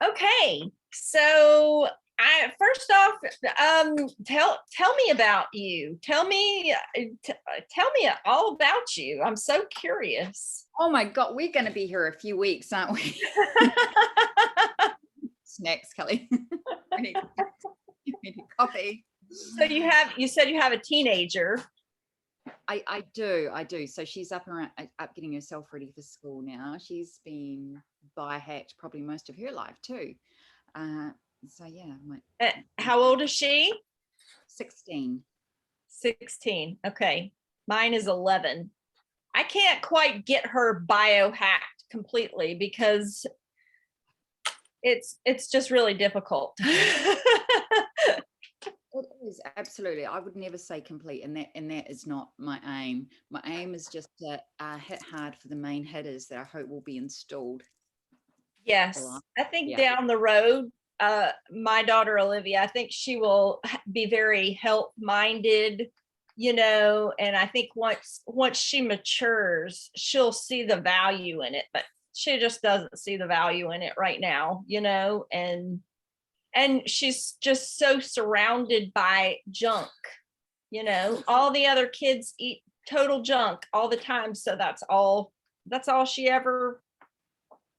Okay, so I first off, tell me about you. Tell me all about you. I'm so curious. Oh my God, we're going to be here a few weeks, aren't we? Snacks, Kelly. we need, we need coffee. So you said you have a teenager. I do. So she's up getting herself ready for school now. She's been biohacked probably most of her life too. So yeah, How old is she? 16. 16. Okay. Mine is 11. I can't quite get her biohacked completely because it's just really difficult. It is absolutely. I would never say complete, and that is not my aim. My aim is just to hit hard for the main hitters that I hope will be installed. Yes, I think down the road, my daughter Olivia, I think she will be very health minded, and I think once she matures, she'll see the value in it, but she just doesn't see the value in it right now, and she's just so surrounded by junk. All the other kids eat total junk all the time, so that's all she ever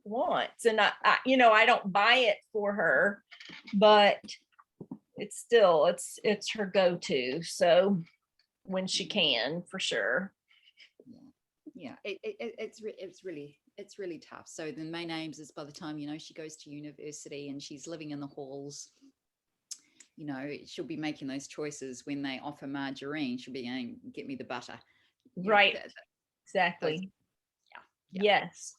wants. And I don't buy it for her, but it's still it's her go-to, so when she can, for sure. It's really tough. So the main aims is by the time she goes to university and she's living in the halls, she'll be making those choices. When they offer margarine, she'll be going, get me the butter. Right. Exactly. Yes.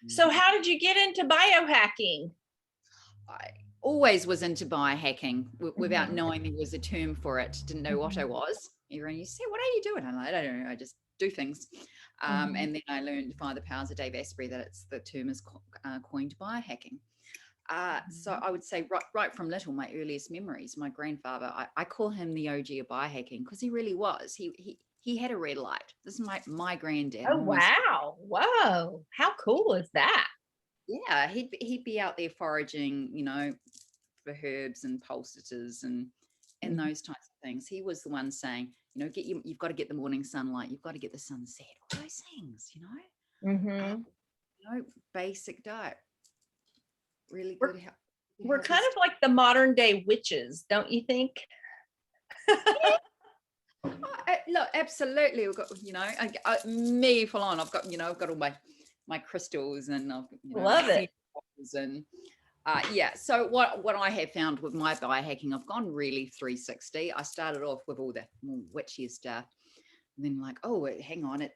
So how did you get into biohacking? I always was into biohacking without knowing there was a term for it. Didn't know what I was. Everyone used to say, what are you doing? I'm like, I don't know. I just do things. And then I learned via the powers of Dave Asprey that the term is coined biohacking. So I would say right from little, my earliest memories, my grandfather, I call him the OG of biohacking because he really was. He had a red light. This is my granddad. Oh, wow. Whoa. How cool is that? Yeah, he'd be out there foraging, for herbs and pulsators and those types of things. He was the one saying, you've got to get the morning sunlight, you've got to get the sunset, all those things, basic diet. Really good. We're kind of like the modern day witches, don't you think? Look, absolutely. We've got, me full on. I've got all my crystals and I've love it. And so what I have found with my biohacking, I've gone really 360. I started off with all the more witchy stuff, and then like, oh, hang on,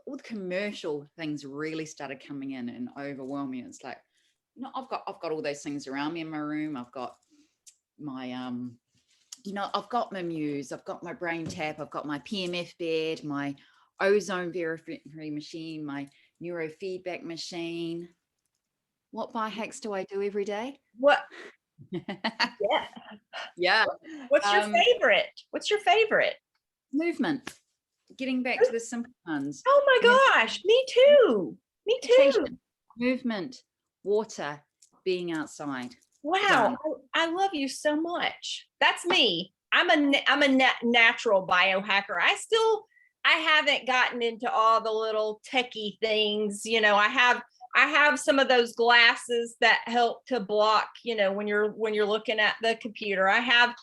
all the commercial things really started coming in and overwhelming. It's like, I've got all those things around me in my room. I've got my I've got my Muse, I've got my brain tap, I've got my PMF bed, my ozone verification machine, my neurofeedback machine. What biohacks do I do every day? What? Yeah. What's your favorite? What's your favorite? Movement. Getting back to the simple ones. Oh my gosh, me too. Me too. Movement, water, being outside. Wow, I love you so much. That's me. I'm a natural biohacker. I haven't gotten into all the little techie things. I have some of those glasses that help to block, when you're looking at the computer. I have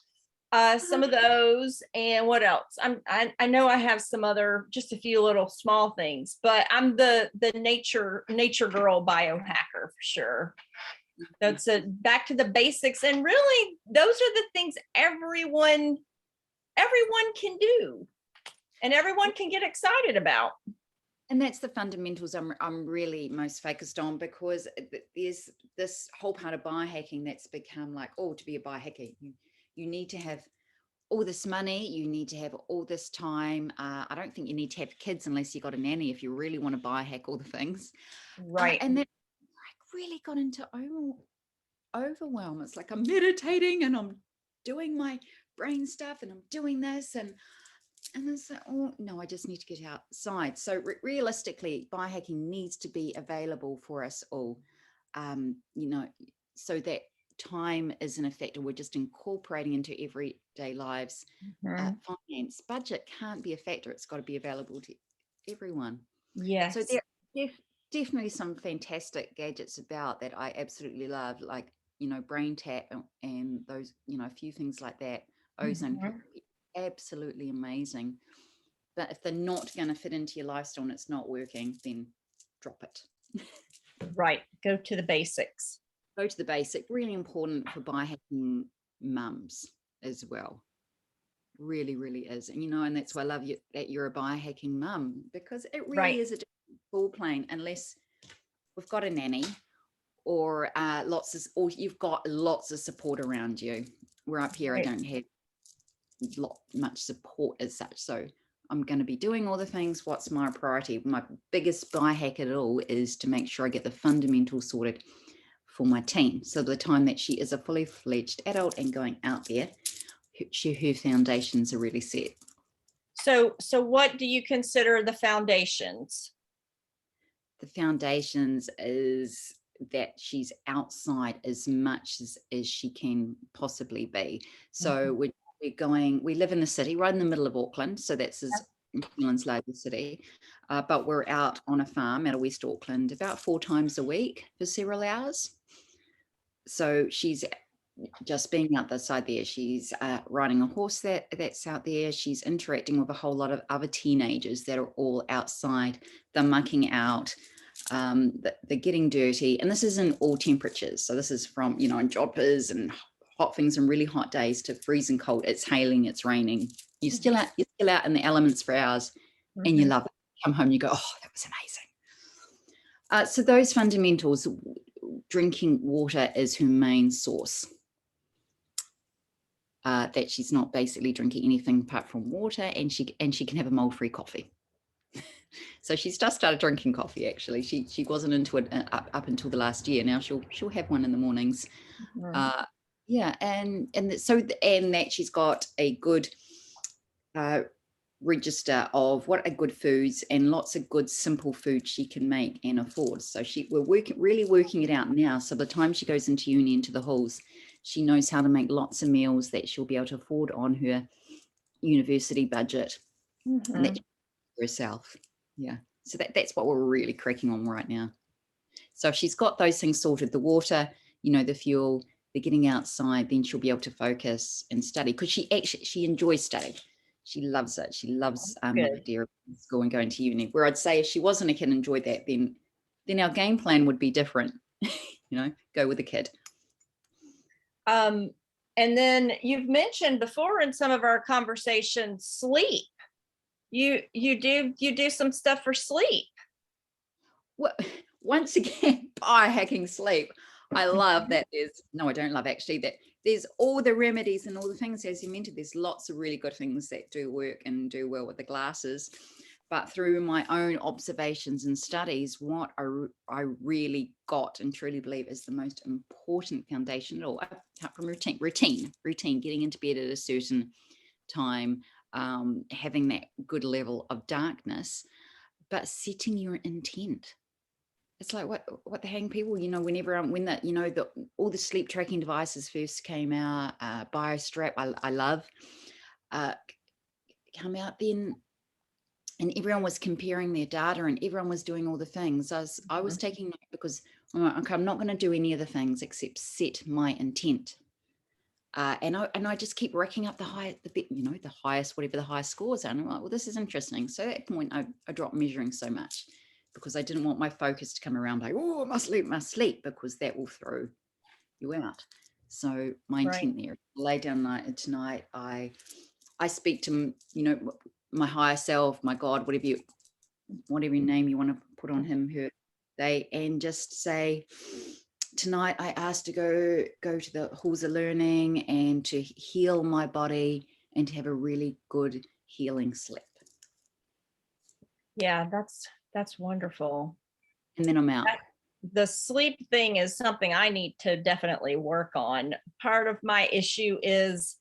some of those, and what else? I know I have some other, just a few little small things, but I'm the nature girl biohacker for sure. That's back to the basics, and really those are the things everyone can do and everyone can get excited about. And that's the fundamentals I'm really most focused on, because there's this whole part of biohacking that's become like, oh, to be a biohacker, you need to have all this money, you need to have all this time. I don't think you need to have kids unless you got a nanny if you really want to biohack all the things. Right. And that really got into overwhelm. It's like I'm meditating and I'm doing my brain stuff and I'm doing this and it's like, oh no, I just need to get outside. So realistically, biohacking needs to be available for us all. so that time isn't a factor. We're just incorporating into everyday lives. Mhm. Finance, budget can't be a factor. It's got to be available to everyone. So Yes. there are definitely some fantastic gadgets about that I absolutely love, like, brain tap and those, a few things like that. Ozone Mhm. therapy, absolutely amazing. But if they're not going to fit into your lifestyle and it's not working, then drop it. Right. Go to the basics. Go to the basic. Really important for biohacking mums as well. Really, really is. And that's why I love you that you're a biohacking mum, because it really Right. is a different ball plane unless we've got a nanny or you've got lots of support around you. We're up here, I Right. don't have much support as such. So I'm going to be doing all the things. What's my priority? My biggest biohack at all is to make sure I get the fundamentals sorted for my team. So by the time that she is a fully fledged adult and going out there, her foundations are really set. So what do you consider the foundations? The foundations is that she's outside as much as she can possibly be. So Mhm. we live in the city, right in the middle of Auckland. So that's New Zealand's largest city. But we're out on a farm out of West Auckland about 4 times a week for several hours. So she's just being out the side there. She's riding a horse that's out there. She's interacting with a whole lot of other teenagers that are all outside. They're mucking out. They're getting dirty. And this is in all temperatures. So this is from, in joggers and hot things and really hot days to freezing cold. It's hailing, it's raining. You're still out in the elements for hours and you Mhm. love it. Come home, you go, oh, that was amazing. So those fundamentals, drinking water is her main source. That she's not basically drinking anything apart from water, and she can have a mold-free coffee. So she's just started drinking coffee. Actually, she wasn't into it up until the last year. Now she'll have one in the mornings. Mhm. Yeah, and that she's got a good register of what are good foods and lots of good simple food she can make and afford. So we're really working it out now. So by the time she goes into uni, into the halls, she knows how to make lots of meals that she'll be able to afford on her university budget and that Mhm. herself. Yeah. So that's what we're really cracking on right now. So if she's got those things sorted, the water, the fuel, the getting outside, then she'll be able to focus and study, because she enjoys studying. She loves it. She loves the Good. idea of school and going to uni. Where I'd say if she wasn't a kid and enjoyed that, then our game plan would be different. Go with a kid. And then you've mentioned before in some of our conversations, sleep. You do some stuff for sleep. Well, once again, biohacking sleep. I love that I don't love actually that there's all the remedies and all the things, as you mentioned, there's lots of really good things that do work and do well with the glasses. But through my own observations and studies, what I really got and truly believe is the most important foundation at all, apart from routine, getting into bed at a certain time, having that good level of darkness, but setting your intent. It's like what the hang people, all the sleep tracking devices first came out, BioStrap, I love, uh, come out then, and everyone was comparing their data and everyone was doing all the things. I was Mhm. taking note because okay, I'm not going to do any of the things except set my intent. And I just keep racking up the highest, whatever the highest scores are. And I'm like, well, this is interesting. So at that point, I dropped measuring so much because I didn't want my focus to come around like, oh, must sleep, because that will throw you out. So my Right. intent there, lay down tonight, I speak to, my higher self, my God, whatever name you want to put on him, her, they, and just say, tonight I asked to go to the halls of learning and to heal my body and to have a really good healing sleep. Yeah, that's wonderful. And then I'm out. The sleep thing is something I need to definitely work on. Part of my issue is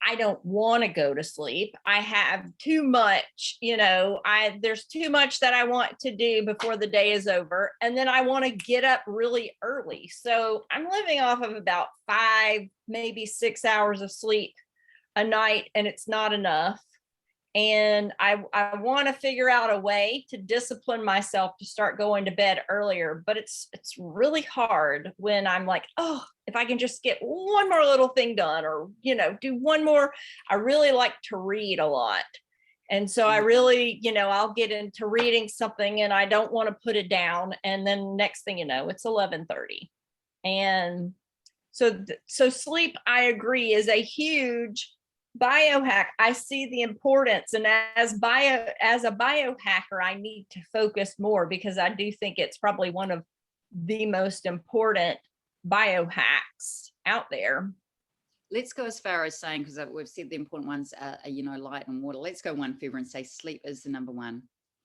I don't want to go to sleep. I have too much, there's too much that I want to do before the day is over. And then I want to get up really early. So I'm living off of about 5, maybe 6 hours of sleep a night, and it's not enough. And I want to figure out a way to discipline myself to start going to bed earlier, but it's really hard when I'm like, oh, if I can just get one more little thing done, or do one more. I really like to read a lot, and so I really, I'll get into reading something and I don't want to put it down, and then next thing you know, it's 11:30. And so sleep, I agree, is a huge biohack. I see the importance, and as a biohacker, I need to focus more, because I do think it's probably one of the most important biohacks out there. Let's go as far as saying, because we've said the important ones are, light and water. Let's go one further and say sleep is the number one.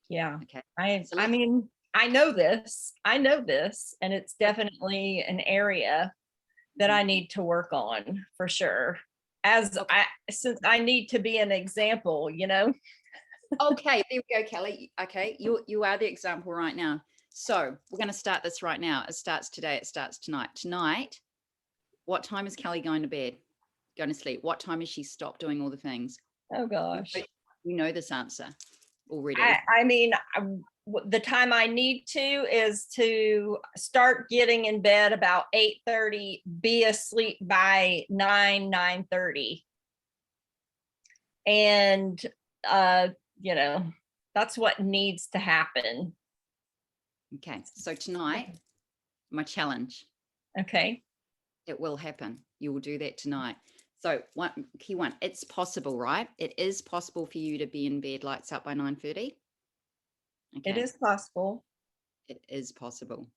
Yeah. Okay. I mean, I know this, and it's definitely an area that I need to work on for sure. Since I need to be an example, Okay, there we go, Kelly. Okay, you are the example right now. So we're going to start this right now. It starts today. It starts tonight. Tonight, what time is Kelly going to bed? Going to sleep? What time has she stopped doing all the things? Oh gosh, you know this answer already. I mean, the time I need to is to start getting in bed about 8:30, be asleep by 9:30. And, that's what needs to happen. Okay. So tonight, my challenge. Okay. It will happen. You will do that tonight. So key one, it's possible, right? It is possible for you to be in bed, lights out by 9:30. Okay. It is possible. It is possible.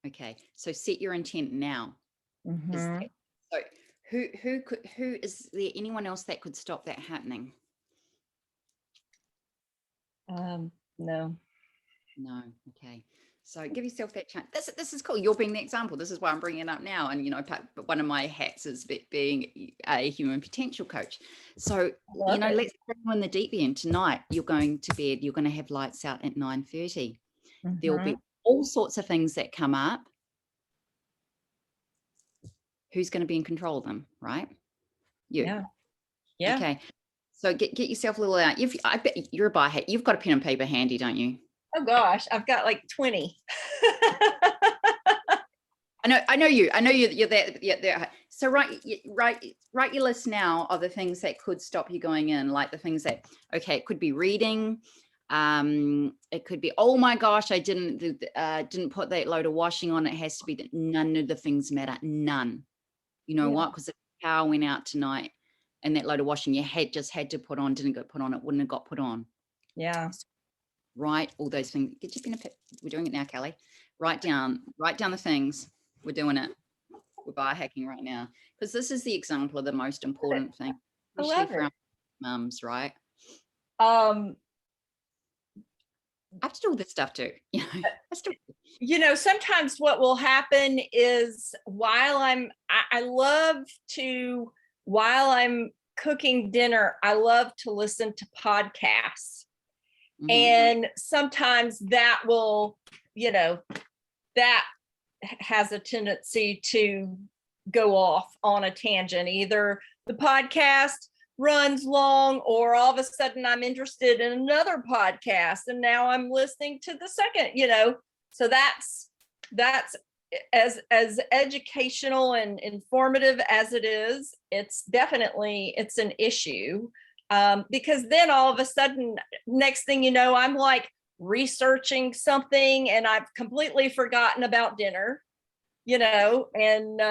Okay. So set your intent now. Mm-hmm. So who is there anyone else that could stop that happening? No. Okay. So give yourself that chance. This is cool. You're being the example. This is why I'm bringing it up now. And, one of my hats is being a human potential coach. So, let's go in the deep end. Tonight, you're going to bed. You're going to have lights out at 9:30. Mm-hmm. There'll be all sorts of things that come up. Who's going to be in control of them, right? You. Yeah. Okay. So get yourself a little out. I bet you're a biohacker. You've got a pen and paper handy, don't you? Oh gosh, I've got like 20. I know you. You're there. So write your list now of the things that could stop you going in, like the things that, okay, it could be reading. It could be, oh my gosh, I didn't put that load of washing on. It has to be, none of the things matter. None. You know what? Because the power went out tonight, and that load of washing you had to put on, didn't get put on. It wouldn't have got put on. Yeah. Write all those things. Get your pen and paper. We're doing it now, Kelly. Write down the things. We're doing it. We're biohacking right now, because this is the example of the most important thing, especially for our mums, right? I have to do all this stuff too. Sometimes what will happen is while I'm cooking dinner, I love to listen to podcasts. Mm-hmm. And sometimes that will, that has a tendency to go off on a tangent. Either the podcast runs long, or all of a sudden I'm interested in another podcast, and now I'm listening to the second, so that's as educational and informative as it is, it's an issue. Because then all of a sudden, next thing you know, I'm like researching something and I've completely forgotten about dinner, and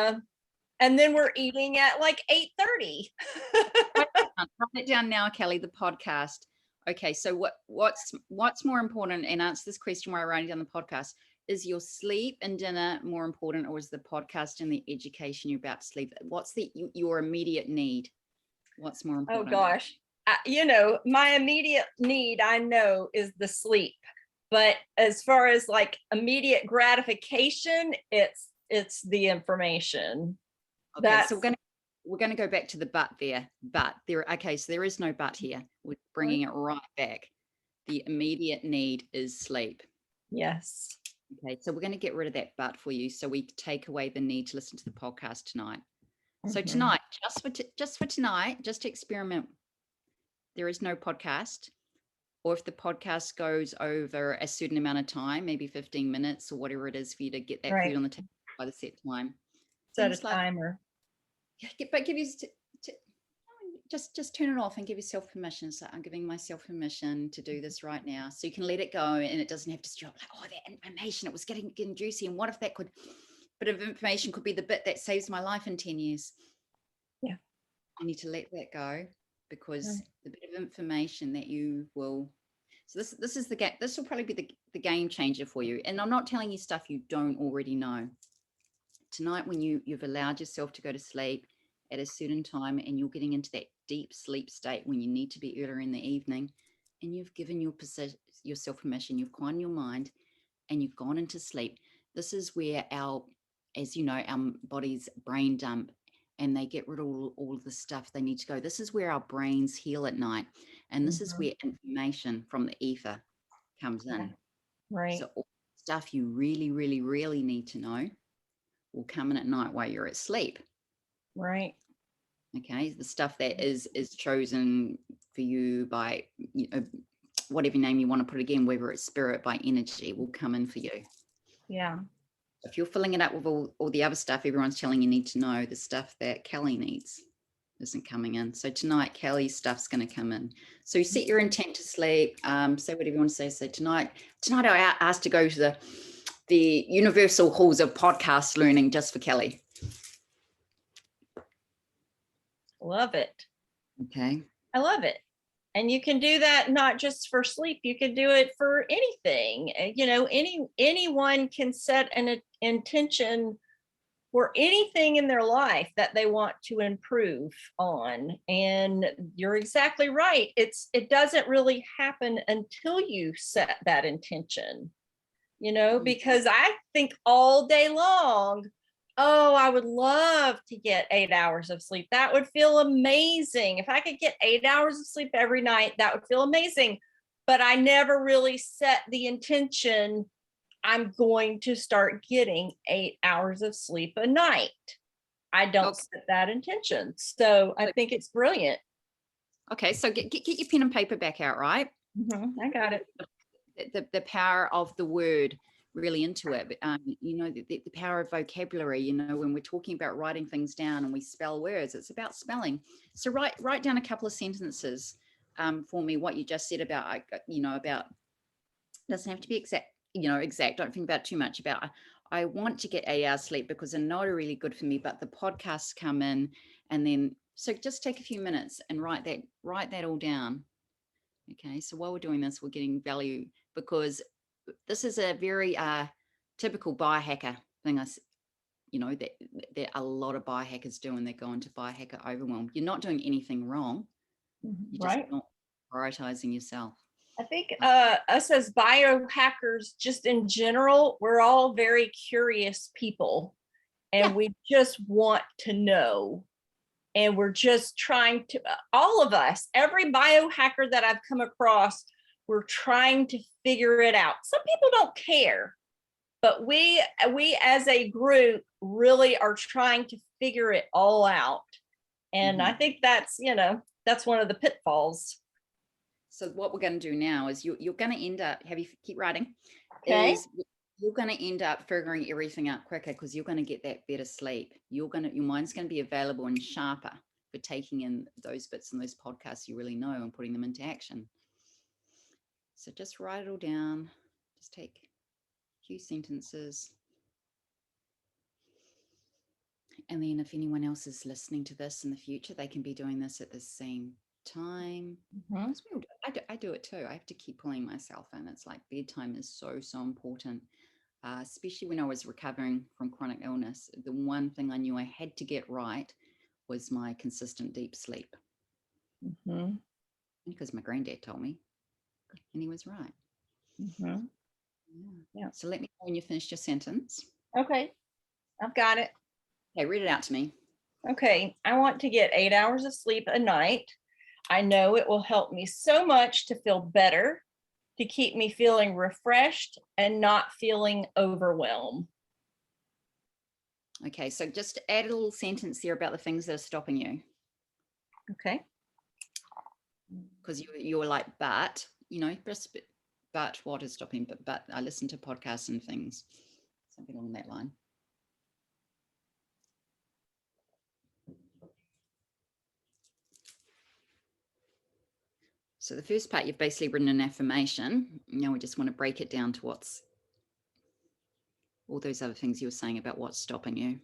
then we're eating at like 8:30. Write it down now, Kelly, the podcast. Okay. So what's more important, and answer this question while I'm writing down the podcast, is your sleep and dinner more important, or is the podcast and the education you're about to sleep? What's your immediate need? What's more important? Oh gosh. My immediate need, I know, is the sleep, but as far as like immediate gratification, it's the information. Okay, so we're going to we're going to go back to the but there. But there, okay, so there is no but here. We're bringing it right back. The immediate need is sleep. Yes. Okay, so we're going to get rid of that but for you. So we take away the need to listen to the podcast tonight. So tonight, just for tonight, just to experiment, there is no podcast. Or if the podcast goes over a certain amount of time, maybe 15 minutes or whatever it is for you to get that food on the table by the set time. Set a timer. But give you just turn it off and give yourself permission. So I'm giving myself permission to do this right now. So you can let it go and it doesn't have to stop like, oh, that information, it was getting juicy. And what if that bit of information could be the bit that saves my life in 10 years? Yeah. You need to let that go, because the bit of information that you will, so this is this will probably be the game changer for you. And I'm not telling you stuff you don't already know. Tonight, when you've allowed yourself to go to sleep at a certain time and you're getting into that deep sleep state when you need to be earlier in the evening, and you've given yourself permission, you've quieted your mind and you've gone into sleep, this is where as you know, our bodies brain dump and they get rid of all of the stuff they need to go. This is where our brains heal at night. And this is where information from the ether comes in. Right. So all the stuff you really, really, really need to know will come in at night while you're asleep. Right. Okay. The stuff that is chosen for you by, whatever name you want to put again, whether it's spirit, by energy, will come in for you. Yeah. If you're filling it up with all the other stuff everyone's telling you need to know, the stuff that Kelly needs isn't coming in. So tonight, Kelly's stuff's going to come in. So you set your intent to sleep. Say whatever you want to say. So tonight I asked to go to the universal halls of podcast learning just for Kelly. Love it. Okay. I love it. And you can do that not just for sleep. You can do it for anything. Anyone can set an intention for anything in their life that they want to improve on. And you're exactly right. It doesn't really happen until you set that intention, because I think all day long, oh, I would love to get 8 hours of sleep. That would feel amazing. If I could get 8 hours of sleep every night, that would feel amazing. But I never really set the intention, I'm going to start getting 8 hours of sleep a night. I don't set that intention. So I think it's brilliant. Okay, so get your pen and paper back out, right? I got it. The power of the word really into it. The power of vocabulary, when we're talking about writing things down and we spell words, it's about spelling. So write down a couple of sentences for me, what you just said about, doesn't have to be exact, don't think about too much about, I want to get 8 hours sleep because I know it's really good for me, but the podcasts come in and then, so just take a few minutes and write that all down. Okay. So while we're doing this, we're getting value, because this is a very typical biohacker thing. That a lot of biohackers do when they go into biohacker overwhelm. You're not doing anything wrong. You're just not prioritizing yourself. I think us as biohackers, just in general, we're all very curious people, and we just want to know. And we're just trying to, all of us, every biohacker that I've come across, we're trying to figure it out. Some people don't care, but we as a group really are trying to figure it all out. And I think that's one of the pitfalls. So what we're going to do now is you're going to end up, keep writing. Okay. You're going to end up figuring everything out quicker because you're going to get that better sleep. Your mind's going to be available and sharper for taking in those bits and those podcasts you really know and putting them into action. So just write it all down. Just take a few sentences. And then if anyone else is listening to this in the future, they can be doing this at the same time. I do it too. I have to keep pulling myself in. It's like bedtime is so important, especially when I was recovering from chronic illness. The one thing I knew I had to get right was my consistent deep sleep, because my granddad told me, and he was right. Yeah. So let me know when you finished your sentence. Okay, I've got it. Okay, read it out to me. Okay, I want to get 8 hours of sleep a night. I know it will help me so much to feel better, to keep me feeling refreshed and not feeling overwhelmed. Okay, so just add a little sentence there about the things that are stopping you, Okay. because you were like, but, but what is stopping? But I listen to podcasts and things, something along that line. So the first part, you've basically written an affirmation. Now we just want to break it down to what's all those other things you were saying about what's stopping you.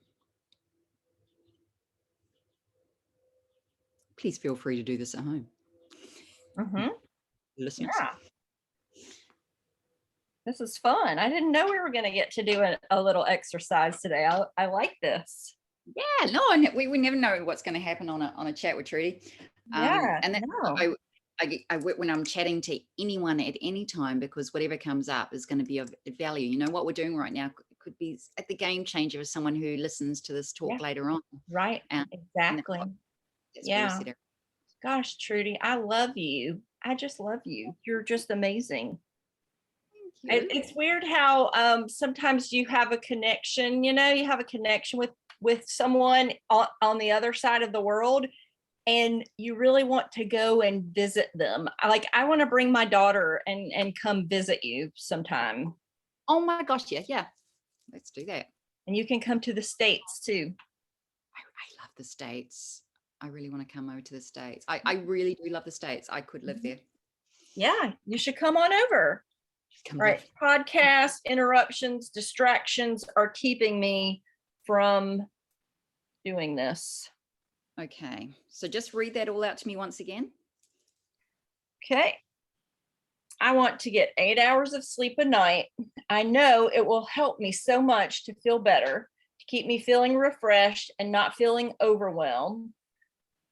Please feel free to do this at home. Listeners. Yeah. This is fun. I didn't know we were going to get to do a little exercise today. I like this. Yeah, no, we never know what's going to happen on a chat with Trudy. Yeah. And that's no. I when I'm chatting to anyone at any time, because whatever comes up is going to be of value. You know, what we're doing right now could be at the game changer of someone who listens to this talk Yeah. later on. Right. And Exactly. that's where we Yeah. sit. Gosh, Trudy, I love you. I just love you. You're just amazing. Thank you. It's weird how sometimes you have a connection, you have a connection with someone on the other side of the world, and you really want to go and visit them. I want to bring my daughter and come visit you sometime. Oh my gosh, yeah. Let's do that. And you can come to the States too. I love the States. I really want to come over to the States. I really do love the States. I could live there. Yeah, you should come on over. Come All right. Podcast interruptions, distractions are keeping me from doing this. Okay. So just read that all out to me once again. Okay. I want to get 8 hours of sleep a night. I know it will help me so much to feel better, to keep me feeling refreshed and not feeling overwhelmed.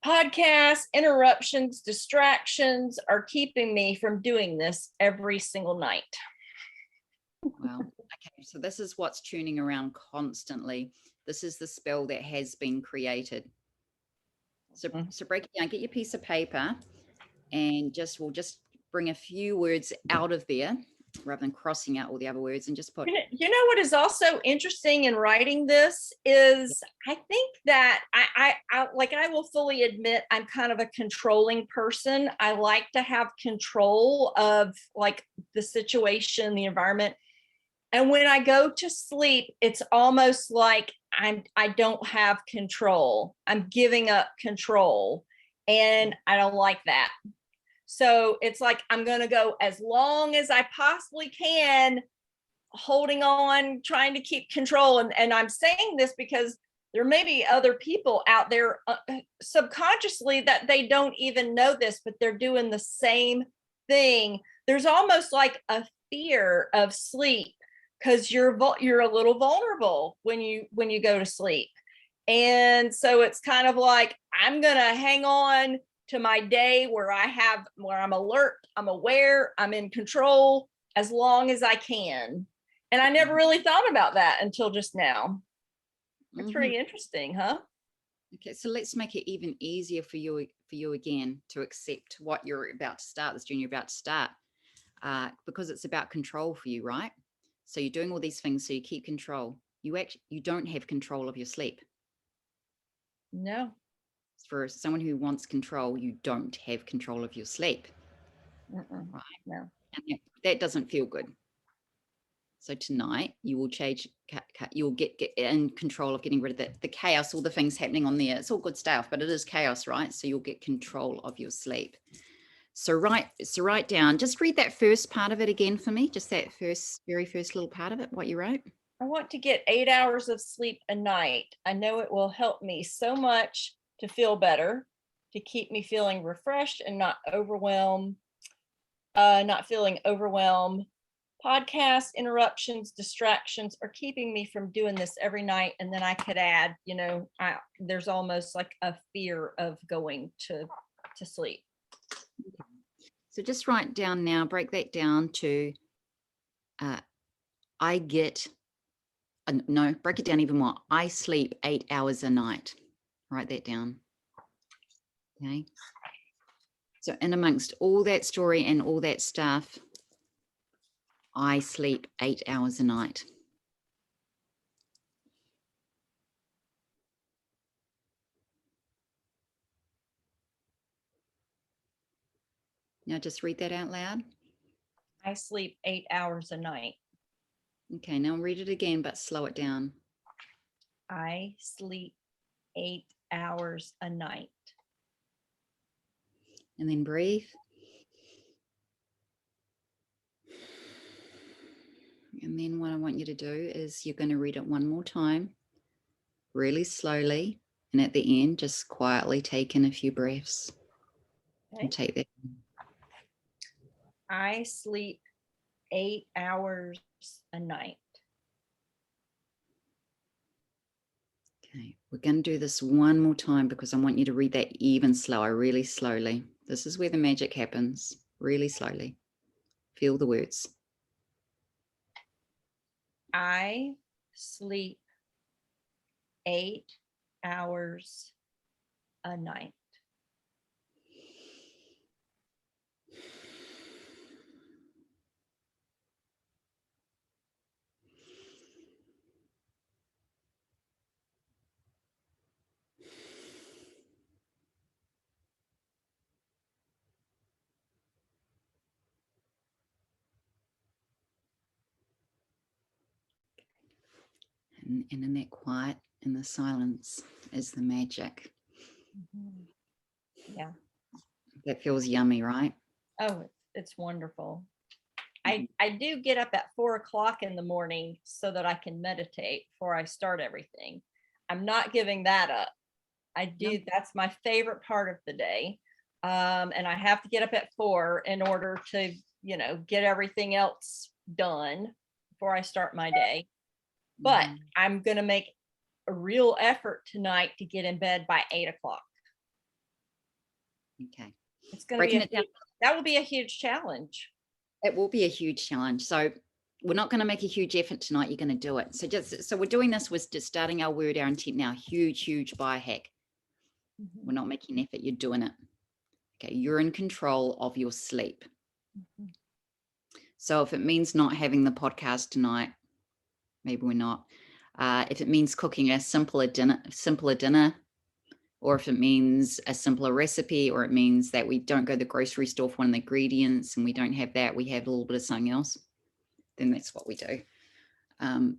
Podcasts, interruptions, distractions are keeping me from doing this every single night. Wow. Okay. So this is what's tuning around constantly. This is the spell that has been created. So break it down, get your piece of paper, and we'll just bring a few words out of there rather than crossing out all the other words, and just put. You know what is also interesting in writing this is I think that I will fully admit I'm kind of a controlling person. I like to have control of like the situation, the environment. And when I go to sleep, it's almost like I don't have control. I'm giving up control, and I don't like that. So it's like I'm going to go as long as I possibly can, holding on, trying to keep control. And I'm saying this because there may be other people out there subconsciously that they don't even know this, but they're doing the same thing. There's almost like a fear of sleep because you're a little vulnerable when you go to sleep. And so it's kind of like I'm going to hang on to my day where I'm alert, I'm aware, I'm in control as long as I can. And I never really thought about that until just now. It's pretty interesting, huh? Okay, so let's make it even easier for you again to accept what you're about to start, this journey you're about to start, because it's about control for you, right? So you're doing all these things so you keep control. You don't have control of your sleep. No. For someone who wants control, you don't have control of your sleep. Right. No. And that doesn't feel good. So tonight you will change, you'll get in control of getting rid of the chaos, all the things happening on there. It's all good stuff, but it is chaos, right? So you'll get control of your sleep. So write down, just read that first part of it again for me, just that very first little part of it, what you wrote. I want to get 8 hours of sleep a night. I know it will help me so much to feel better, to keep me feeling refreshed and not feeling overwhelmed. Podcast interruptions, distractions are keeping me from doing this every night. And then I could add, there's almost like a fear of going to sleep. So just write down now, break that down to, break it down even more. I sleep 8 hours a night. Write that down. Okay. So in amongst all that story and all that stuff, I sleep 8 hours a night. Now just read that out loud. I sleep 8 hours a night. Okay, now read it again, but slow it down. I sleep 8 hours a night. And then breathe. And then what I want you to do is you're going to read it one more time, really slowly. And at the end, just quietly take in a few breaths. Okay. And take that. I sleep 8 hours a night. Okay, we're going to do this one more time because I want you to read that even slower, really slowly. This is where the magic happens, really slowly. Feel the words. I sleep 8 hours a night. And in that quiet, in the silence is the magic. Yeah. That feels yummy, right? Oh, it's wonderful. I do get up at 4 o'clock in the morning so that I can meditate before I start everything. I'm not giving that up. I do. No. That's my favorite part of the day. And I have to get up at 4 in order to, get everything else done before I start my day. But I'm going to make a real effort tonight to get in bed by 8 o'clock. Okay. It's going to Breaking be it down. that will be a huge challenge. It will be a huge challenge. So we're not going to make a huge effort tonight. You're going to do it. So we're doing this with just starting our word, our intent now. Huge biohack. We're not making an effort. You're doing it. Okay. You're in control of your sleep. So if it means not having the podcast tonight, maybe we're not. If it means cooking a simpler dinner, or if it means a simpler recipe, or it means that we don't go to the grocery store for one of the ingredients and we don't have that, we have a little bit of something else, then that's what we do. And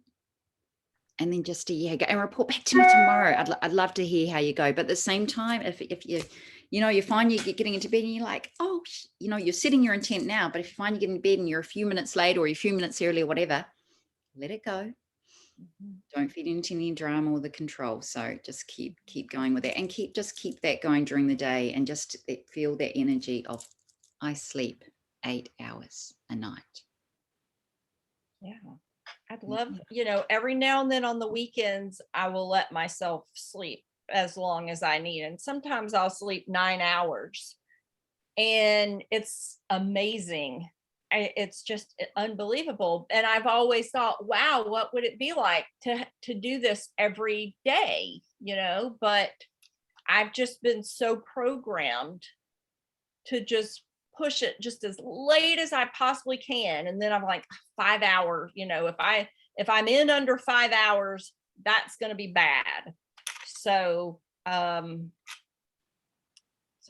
then just go and report back to me tomorrow. I'd love to hear how you go. But at the same time, if you find you get getting into bed and you're like, oh, you're setting your intent now, but if you find you get in bed and you're a few minutes late or you're a few minutes early or whatever, let it go. Don't feed into any drama or the control. So just keep going with it, and keep that going during the day, and just feel that energy of I sleep 8 hours a night. Yeah. I'd love, every now and then on the weekends, I will let myself sleep as long as I need. And sometimes I'll sleep 9 hours, and it's amazing. It's just unbelievable. And I've always thought, wow, what would it be like to do this every day, but I've just been so programmed to just push it just as late as I possibly can. And then I'm like, 5 hours, if I'm in under 5 hours, that's going to be bad. So I'm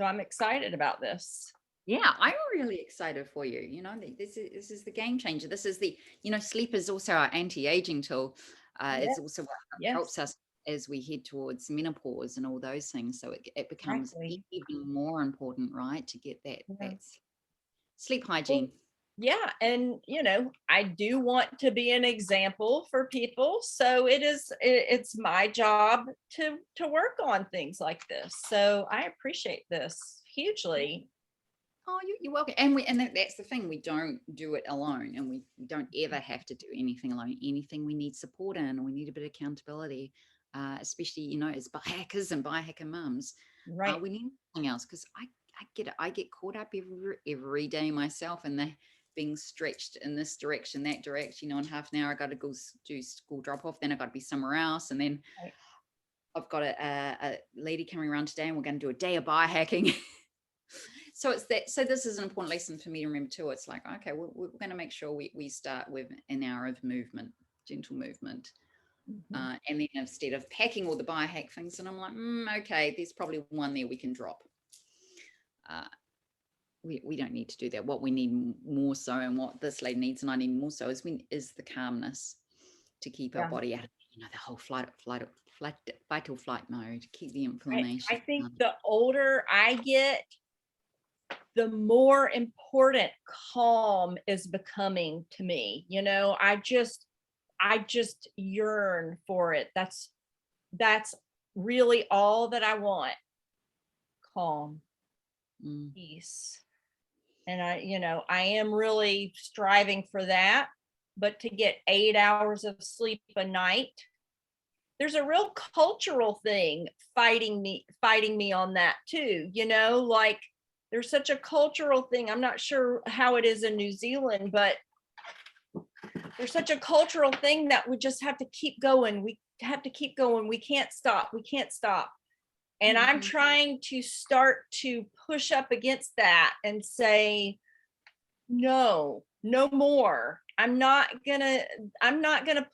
excited about this. Yeah, I'm really excited for you. This is the game changer. This is the, sleep is also our anti-aging tool. It's also what helps us as we head towards menopause and all those things. So it becomes even more important, right, to get that sleep hygiene. Well, yeah. And, I do want to be an example for people. So it's my job to work on things like this. So I appreciate this hugely. Oh, you're welcome. And that's the thing. We don't do it alone, and we don't ever have to do anything alone. Anything we need support in, and we need a bit of accountability, especially, as biohackers and biohacker mums. Right. We need something else, because I get caught up every day myself, and the being stretched in this direction, that direction. In half an hour, I got to go do school drop off. Then I got to be somewhere else, and then I've got a lady coming around today, and we're going to do a day of biohacking. So it's that. So this is an important lesson for me to remember too. It's like, okay, we're going to make sure we start with an hour of movement, gentle movement. And then instead of packing all the biohack things, and I'm like, okay, there's probably one there we can drop. We don't need to do that. What we need more so, and what this lady needs and I need more so, is the calmness to keep our body out of, the whole fight or flight mode, keep the inflammation. I think the older I get, the more important calm is becoming to me. I just yearn for it. That's really all that I want. Calm, peace. And I am really striving for that, but to get 8 hours of sleep a night, there's a real cultural thing fighting me on that too. Like, there's such a cultural thing. I'm not sure how it is in New Zealand, but there's such a cultural thing that we just have to keep going. We have to keep going. We can't stop. And I'm trying to start to push up against that and say, no more. I'm not gonna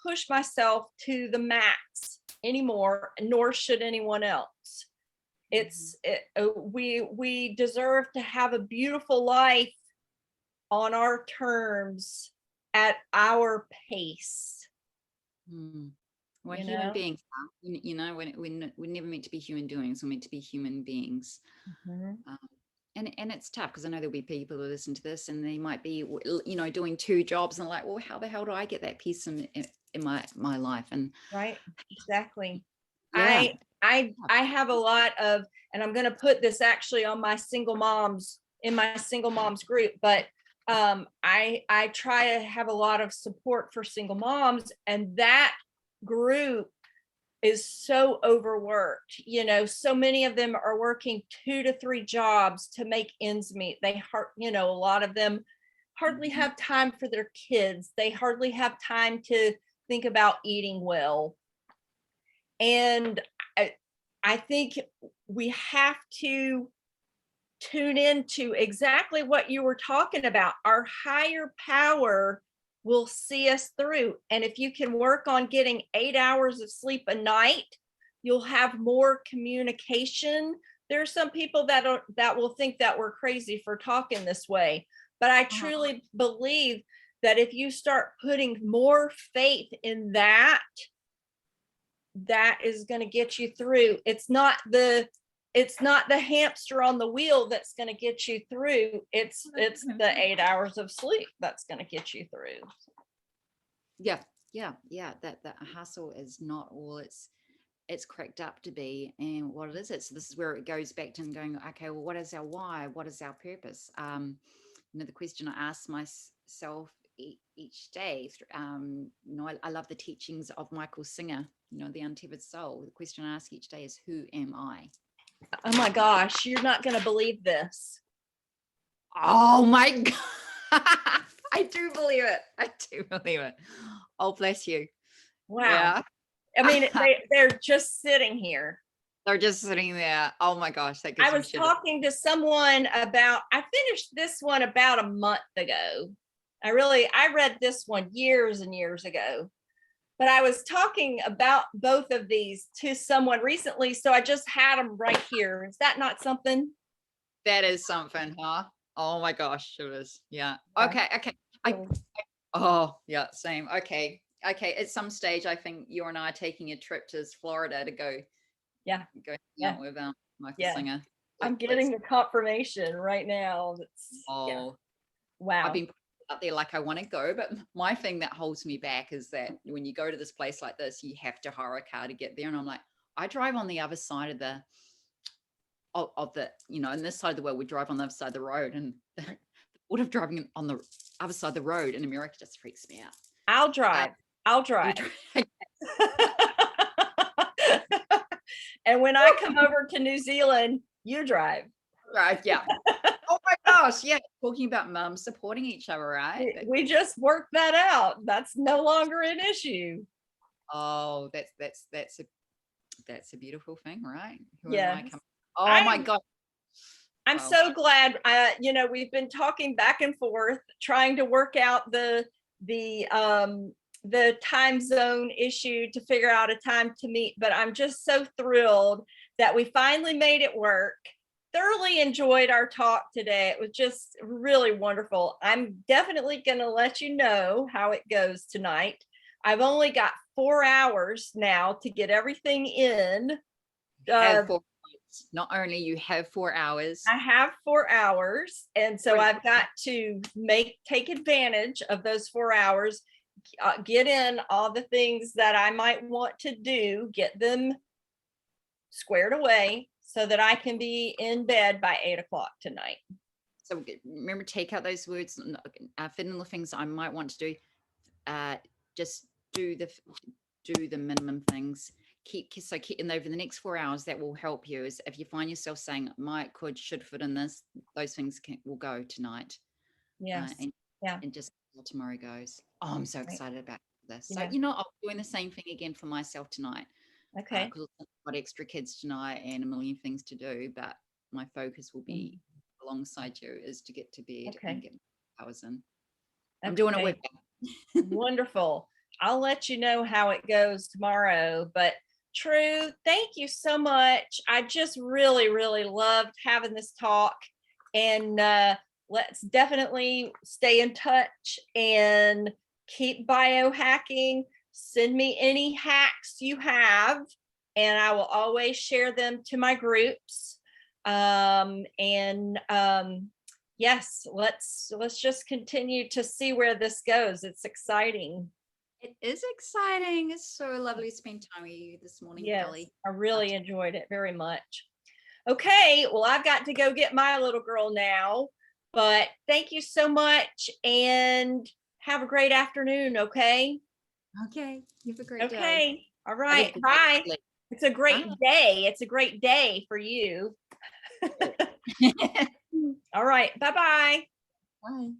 push myself to the max anymore, nor should anyone else. We deserve to have a beautiful life on our terms, at our pace. We're human beings, we're never meant to be human doings. We're meant to be human beings. And it's tough, because I know there'll be people who listen to this and they might be, doing 2 jobs and like, well, how the hell do I get that peace in my life? And right, exactly. Yeah. I have a lot of, and I'm going to put this actually on my single moms, in my single moms group, but I try to have a lot of support for single moms, and that group is so overworked. So many of them are working 2 to 3 jobs to make ends meet. A lot of them hardly have time for their kids. They hardly have time to think about eating well. And I think we have to tune into exactly what you were talking about. Our higher power will see us through. And if you can work on getting 8 hours of sleep a night, you'll have more communication. There are some people that will think that we're crazy for talking this way, but I truly believe that if you start putting more faith in that, that is going to get you through. It's not the hamster on the wheel that's going to get you through. It's the 8 hours of sleep that's going to get you through. Yeah. That hustle is not all it's cracked up to be, and what it is. So this is where it goes back to going, okay, well, what is our why? What is our purpose? The question I ask myself each day. I love the teachings of Michael Singer, the Untethered Soul. The question I ask each day is, who am I? Oh my gosh, you're not going to believe this. Oh my God. I do believe it. Oh, bless you. Wow. Yeah. I mean, they're just sitting here. They're just sitting there. Oh my gosh. I was talking to someone I finished this one about a month ago. I read this one years and years ago, but I was talking about both of these to someone recently. So I just had them right here. Is that not something? That is something, huh? Oh my gosh, it is. Yeah. Okay. Oh yeah, same. Okay. At some stage, I think you and I are taking a trip to Florida to go. Yeah. Go out with Michael Singer. I'm getting the confirmation right now. Wow. I've been up there like I want to go, but my thing that holds me back is that when you go to this place like this, you have to hire a car to get there. And I'm like, I drive on the other side of the in this side of the world, we drive on the other side of the road, and the thought of driving on the other side of the road in America just freaks me out. I'll drive. And when I come over to New Zealand, you drive. Right. Yeah. Oh my gosh. Yeah. Talking about mums supporting each other, right? We just worked that out. That's no longer an issue. Oh, that's That's a beautiful thing, right? Who am I Yes. coming? Oh my I'm God. I'm Well, so glad. We've been talking back and forth, trying to work out the the time zone issue to figure out a time to meet. But I'm just so thrilled that we finally made it work. Thoroughly enjoyed our talk today. It was just really wonderful. I'm definitely going to let you know how it goes tonight. I've only got 4 hours now to get everything in. have Uh, 4 hours. Not only you have 4 hours. I have 4 hours, and so Brilliant. I've got to take advantage of those 4 hours, get in all the things that I might want to do, get them squared away so that I can be in bed by 8 o'clock tonight. So remember, take out those words, fit in the things I might want to do. Just do the minimum things. Keep and over the next 4 hours, that will help you. Is if you find yourself saying might, could, should fit in this, those things will go tonight. Yes. And just how tomorrow goes. Oh, I'm so excited about this. So, Yeah. I'll be doing the same thing again for myself tonight. Okay. Because I've got extra kids tonight and a million things to do, but my focus will be alongside you is to get to bed and get hours in. I'm doing it with you. Wonderful. I'll let you know how it goes tomorrow. But Tru, thank you so much. I just really, really loved having this talk. And let's definitely stay in touch and keep biohacking. Send me any hacks you have, and I will always share them to my groups. Yes, let's just continue to see where this goes. It's exciting. It is exciting. It's so lovely to spend time with you this morning, Yes, Kelly. I really enjoyed it very much. Okay, well, I've got to go get my little girl now, but thank you so much and have a great afternoon. Okay. Okay. You have a great day. Okay. All right. Bye. It's a great day. It's a great day for you. All right. Bye-bye. Bye.